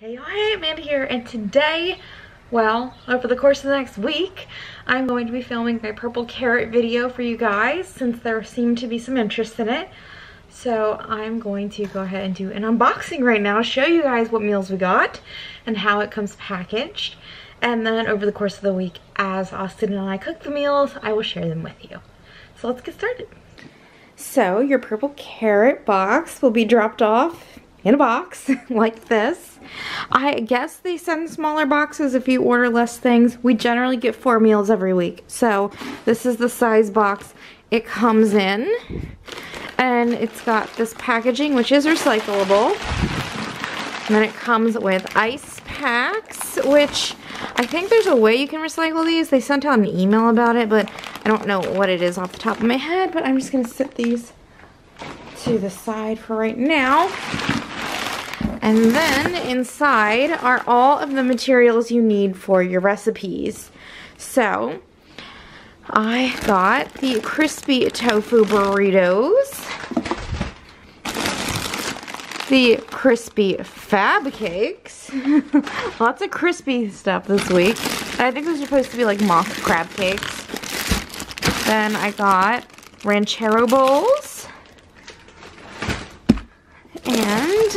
Hey, hi, Amanda here, and today, well, over the course of the next week, I'm going to be filming my purple carrot video for you guys since there seemed to be some interest in it. So I'm going to go ahead and do an unboxing right now, show you guys what meals we got and how it comes packaged. And then over the course of the week, as Austin and I cook the meals, I will share them with you. So let's get started. So your purple carrot box will be dropped off in a box like this. I guess they send smaller boxes if you order less things. We generally get 4 meals every week. So this is the size box it comes in. And it's got this packaging which is recyclable. And then it comes with ice packs, which I think there's a way you can recycle these. They sent out an email about it, but I don't know what it is off the top of my head. But I'm just going to set these to the side for right now. And then inside are all of the materials you need for your recipes. So I got the crispy tofu burritos, the crispy fab cakes, lots of crispy stuff this week. And I think those are supposed to be like mock crab cakes. Then I got ranchero bowls and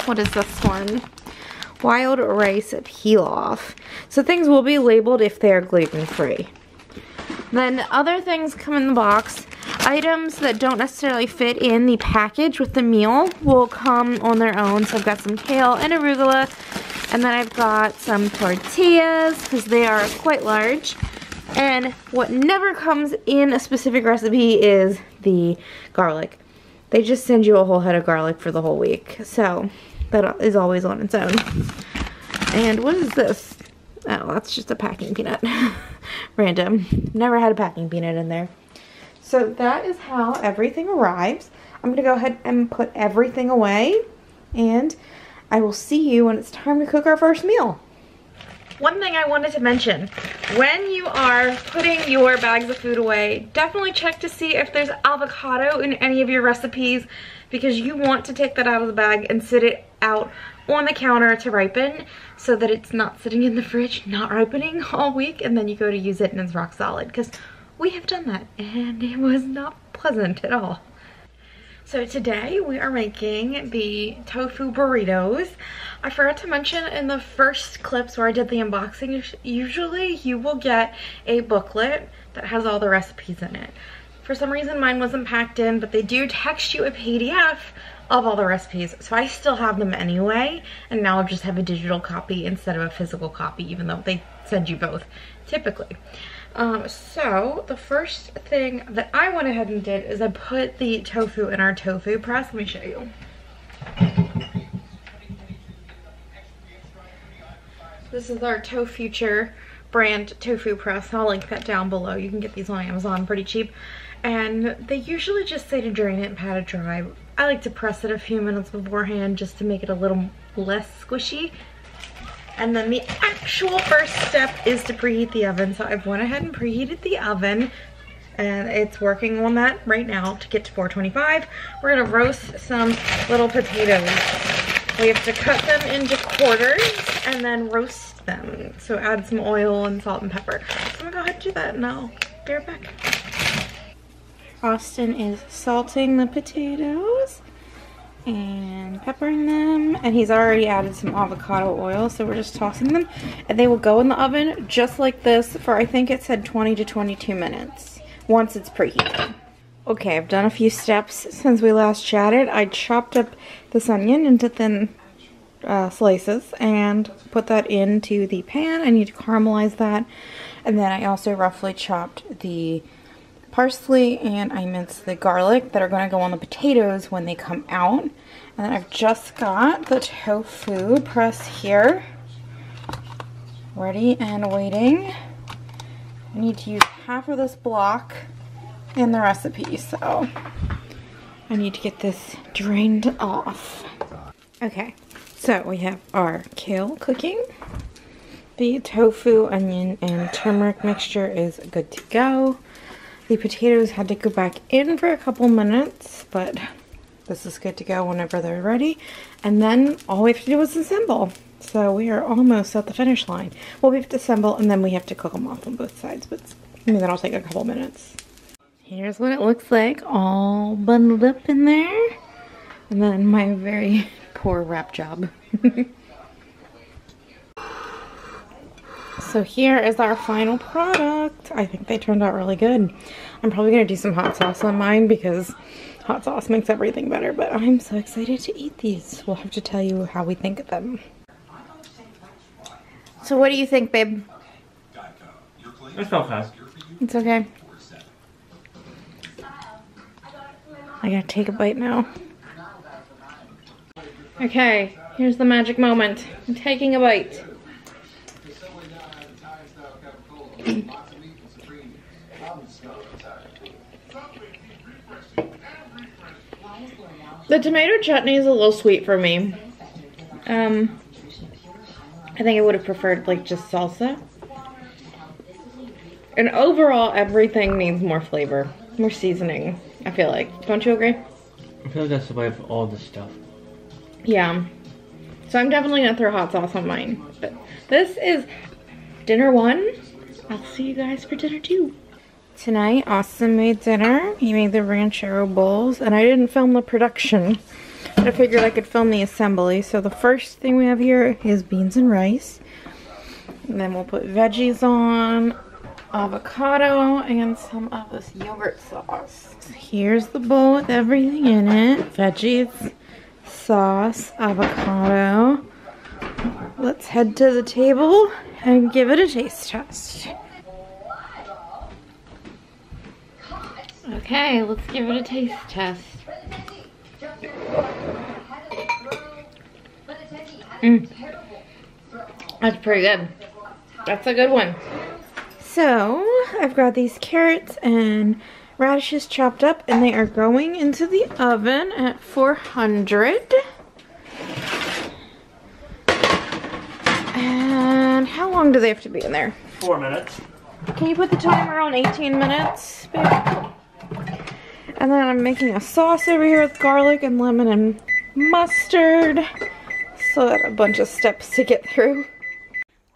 what is this one? Wild rice peel-off. So things will be labeled if they are gluten-free. Then other things come in the box. Items that don't necessarily fit in the package with the meal will come on their own. So I've got some kale and arugula. And then I've got some tortillas because they are quite large. And what never comes in a specific recipe is the garlic. They just send you a whole head of garlic for the whole week. So that is always on its own. And what is this? Oh, that's just a packing peanut. Random. Never had a packing peanut in there. So that is how everything arrives. I'm going to go ahead and put everything away. And I will see you when it's time to cook our first meal. One thing I wanted to mention, when you are putting your bags of food away, definitely check to see if there's avocado in any of your recipes, because you want to take that out of the bag and sit it out on the counter to ripen so that it's not sitting in the fridge, not ripening all week, and then you go to use it and it's rock solid, because we have done that and it was not pleasant at all. So today we are making the tofu burritos. I forgot to mention in the first clips where I did the unboxing, usually you will get a booklet that has all the recipes in it. For some reason mine wasn't packed in, but they do text you a PDF of all the recipes. So I still have them anyway, and now I just have a digital copy instead of a physical copy, even though they send you both typically. So the first thing that I went ahead and did is I put the tofu in our tofu press. Let me show you. This is our Tofuture brand tofu press. I'll link that down below. You can get these on Amazon pretty cheap. And they usually just say to drain it and pat it dry. I like to press it a few minutes beforehand just to make it a little less squishy. And then the actual first step is to preheat the oven. So I've went ahead and preheated the oven and it's working on that right now to get to 425. We're gonna roast some little potatoes. We have to cut them into quarters and then roast them. So add some oil and salt and pepper. So I'm gonna go ahead and do that and I'll be right back. Austin is salting the potatoes and peppering them, and he's already added some avocado oil, so we're just tossing them, and they will go in the oven just like this for, I think it said 20 to 22 minutes once it's preheated. Okay, I've done a few steps since we last chatted. I chopped up this onion into thin slices and put that into the pan. I need to caramelize that, and then I also roughly chopped the parsley and I minced the garlic that are going to go on the potatoes when they come out. And then I've just got the tofu press here, ready and waiting. I need to use half of this block in the recipe, so I need to get this drained off. Okay, so we have our kale cooking. The tofu, onion, and turmeric mixture is good to go. The potatoes had to go back in for a couple minutes, but this is good to go whenever they're ready. And then all we have to do is assemble. So we are almost at the finish line. Well, we have to assemble and then we have to cook them off on both sides, but I mean, that'll take a couple minutes. Here's what it looks like, all bundled up in there. And then my very poor wrap job. So here is our final product. I think they turned out really good. I'm probably gonna do some hot sauce on mine because hot sauce makes everything better, but I'm so excited to eat these. We'll have to tell you how we think of them. So what do you think, babe? It's okay. It's okay. I gotta take a bite now. Okay, here's the magic moment. I'm taking a bite. The tomato chutney is a little sweet for me. I think I would have preferred like just salsa. And overall, everything needs more flavor, more seasoning, I feel like. Don't you agree? I feel like that's the way of all this stuff. Yeah. So I'm definitely gonna throw hot sauce on mine. But this is dinner 1. I'll see you guys for dinner 2. Tonight, Austin made dinner. He made the ranchero bowls, and I didn't film the production, but I figured I could film the assembly. So the first thing we have here is beans and rice. And then we'll put veggies on, avocado, and some of this yogurt sauce. So here's the bowl with everything in it. Veggies, sauce, avocado. Let's head to the table and give it a taste test. Okay, let's give it a taste test. That's pretty good. That's a good one. So, I've got these carrots and radishes chopped up, and they are going into the oven at 400. And how long do they have to be in there? 4 minutes. Can you put the timer on 18 minutes, babe? And then I'm making a sauce over here with garlic and lemon and mustard. So a bunch of steps to get through.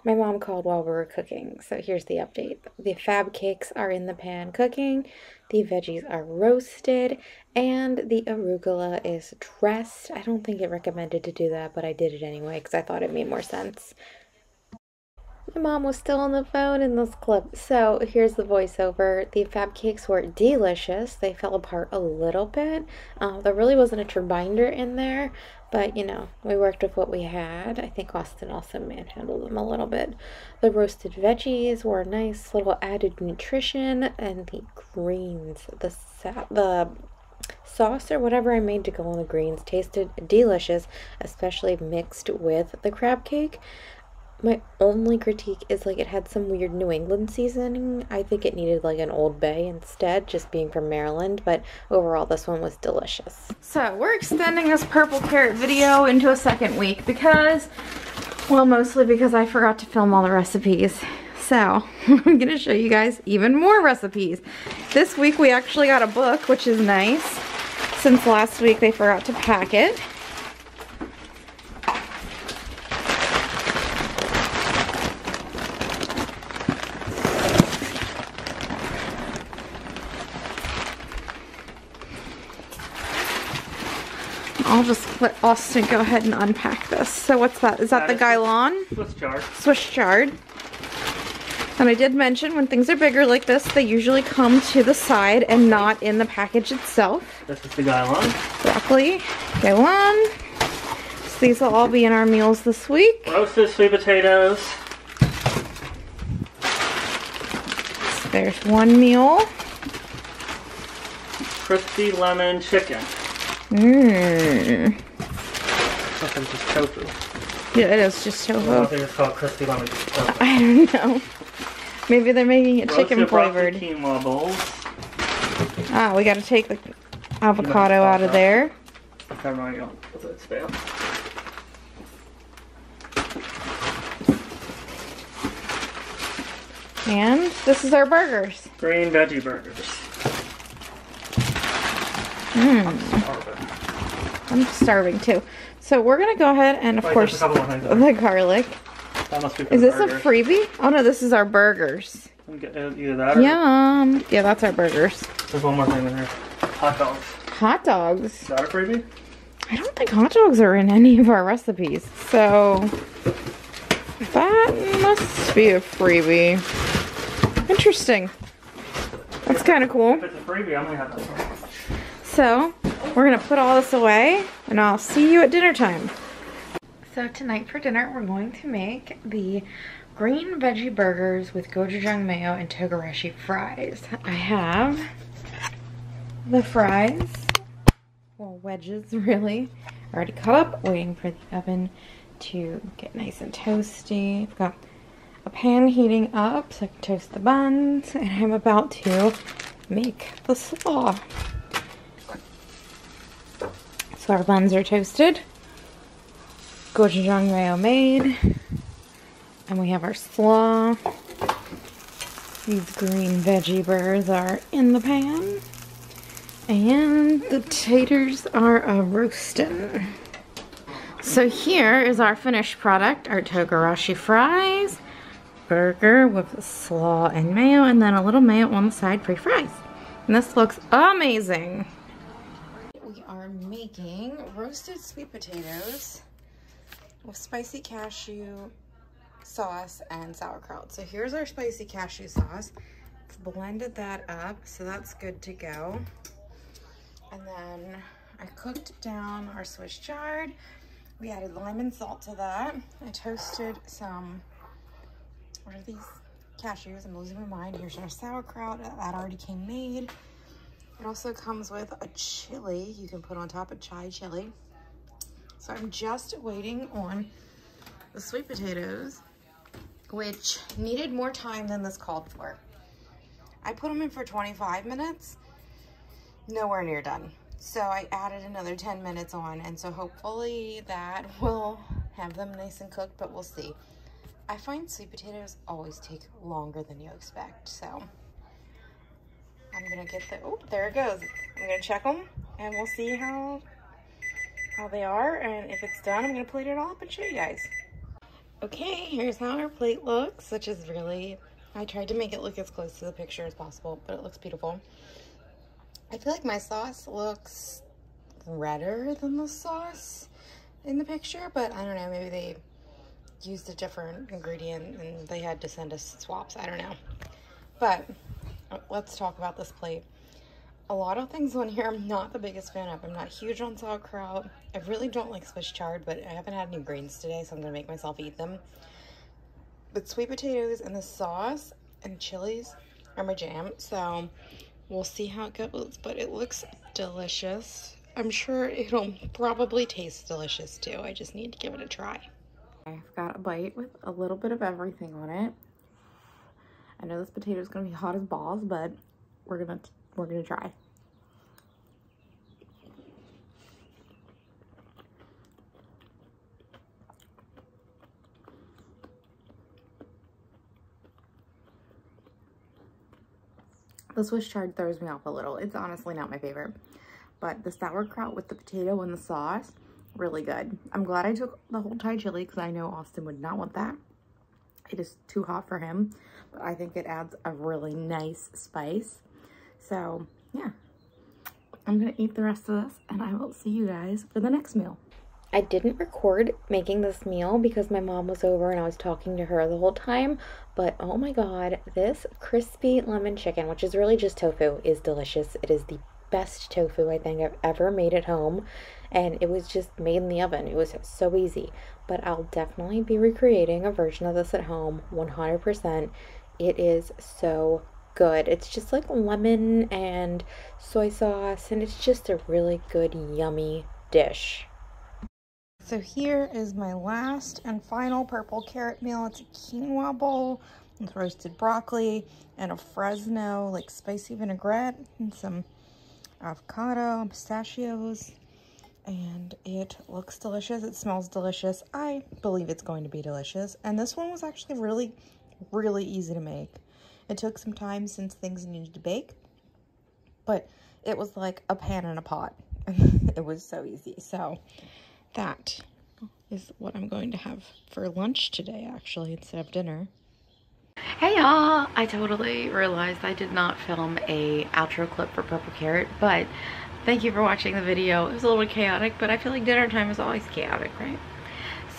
My mom called while we were cooking, so here's the update. The fab cakes are in the pan cooking, the veggies are roasted, and the arugula is dressed. I don't think it recommended to do that, but I did it anyway because I thought it made more sense. My mom was still on the phone in this clip, so here's the voiceover. The fab cakes were delicious. They fell apart a little bit. There really wasn't a binder in there, but you know, we worked with what we had. I think Austin also manhandled them a little bit. The roasted veggies were nice little added nutrition, and the greens, the sauce or whatever I made to go on the greens tasted delicious, especially mixed with the crab cake. My only critique is like it had some weird New England seasoning. I think it needed like an Old Bay instead, just being from Maryland, but overall this one was delicious. So we're extending this purple carrot video into a second week because, well, mostly because I forgot to film all the recipes. So I'm gonna show you guys even more recipes. This week we actually got a book, which is nice, since last week they forgot to pack it. I'll just let Austin go ahead and unpack this. So what's that? Is that the Guylon? Swiss chard. Swiss chard. And I did mention when things are bigger like this, they usually come to the side and not in the package itself. This is the Guylon. Broccoli, Guylon. So these will all be in our meals this week. Roasted sweet potatoes. So there's one meal. Crispy lemon chicken. Mmm. Something just tofu. Yeah, it is just tofu. I think it's called crispy lemon tofu. I don't know. Maybe they're making it chicken flavored. Quinoa bowls. Ah, we gotta take the avocado out of there. Never mind, you don't. It's fail. And this is our burgers. Green veggie burgers. Mmm. I'm starving too. So we're gonna go ahead and of course the garlic. That must be for Is this burgers. a freebie? Oh no, this is our burgers. Either that or Yum. Yeah, that's our burgers. there's one more thing in here. Hot dogs. Hot dogs. Is that a freebie? I don't think hot dogs are in any of our recipes. So that must be a freebie. Interesting. That's kind of cool. If it's a freebie, I'm gonna have that one. So we're gonna put all this away and I'll see you at dinner time. So tonight for dinner, we're going to make the green veggie burgers with Gojijang mayo and Togarashi fries. I have the fries, well, wedges really, already cut up, waiting for the oven to get nice and toasty. I've got a pan heating up so I can toast the buns, and I'm about to make the slaw. So our buns are toasted, Gojijang mayo made, and we have our slaw. These green veggie burgers are in the pan, and the taters are roasting. So here is our finished product, our Togarashi fries, burger with slaw and mayo, and then a little mayo on the side for fries. And this looks amazing. We are making roasted sweet potatoes with spicy cashew sauce and sauerkraut. So here's our spicy cashew sauce. It's blended that up, so that's good to go. And then I cooked down our Swiss chard. We added lime and salt to that. I toasted some, what are these? Cashews. I'm losing my mind. Here's our sauerkraut. That already came made. It also comes with a chili you can put on top, of chai chili. So I'm just waiting on the sweet potatoes, which needed more time than this called for. I put them in for 25 minutes, nowhere near done. So I added another 10 minutes on, and so hopefully that will have them nice and cooked, but we'll see. I find sweet potatoes always take longer than you expect, so I'm gonna get the, oh, there it goes. I'm gonna check them, and we'll see how they are, and if it's done, I'm gonna plate it all up and show you guys. Okay, here's how our plate looks, which is really, I tried to make it look as close to the picture as possible, but it looks beautiful. I feel like my sauce looks redder than the sauce in the picture, but I don't know, maybe they used a different ingredient and they had to send us swaps, I don't know. But let's talk about this plate. A lot of things on here I'm not the biggest fan of. I'm not huge on sauerkraut. I really don't like Swiss chard, but I haven't had any greens today, so I'm gonna make myself eat them. But sweet potatoes and the sauce and chilies are my jam, so we'll see how it goes, but it looks delicious. I'm sure it'll probably taste delicious too. I just need to give it a try. I've got a bite with a little bit of everything on it. I know this potato is gonna be hot as balls, but we're gonna try. The Swiss chard throws me off a little. It's honestly not my favorite, but the sauerkraut with the potato and the sauce, really good. I'm glad I took the whole Thai chili because I know Austin would not want that. It is too hot for him, but I think it adds a really nice spice. So yeah, I'm gonna eat the rest of this and I will see you guys for the next meal. I didn't record making this meal because my mom was over and I was talking to her the whole time, but oh my god, this crispy lemon chicken, which is really just tofu, is delicious. It is the best tofu I think I've ever made at home, and it was just made in the oven. It was so easy, but I'll definitely be recreating a version of this at home, 100%. It is so good. It's just like lemon and soy sauce, and it's just a really good, yummy dish. So here is my last and final purple carrot meal. It's a quinoa bowl with roasted broccoli and a Fresno like spicy vinaigrette and some avocado and pistachios, and it looks delicious. It smells delicious. I believe it's going to be delicious, and this one was actually really easy to make. It took some time since things needed to bake, but it was like a pan in a pot. It was so easy. So that is what I'm going to have for lunch today, actually, instead of dinner. Hey y'all! I totally realized I did not film a outro clip for Purple Carrot, but thank you for watching the video. It was a little chaotic, but I feel like dinner time is always chaotic, right?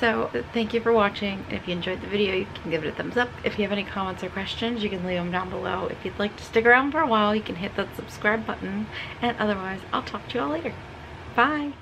So thank you for watching. If you enjoyed the video, you can give it a thumbs up. If you have any comments or questions, you can leave them down below. If you'd like to stick around for a while, you can hit that subscribe button. And otherwise, I'll talk to you all later. Bye!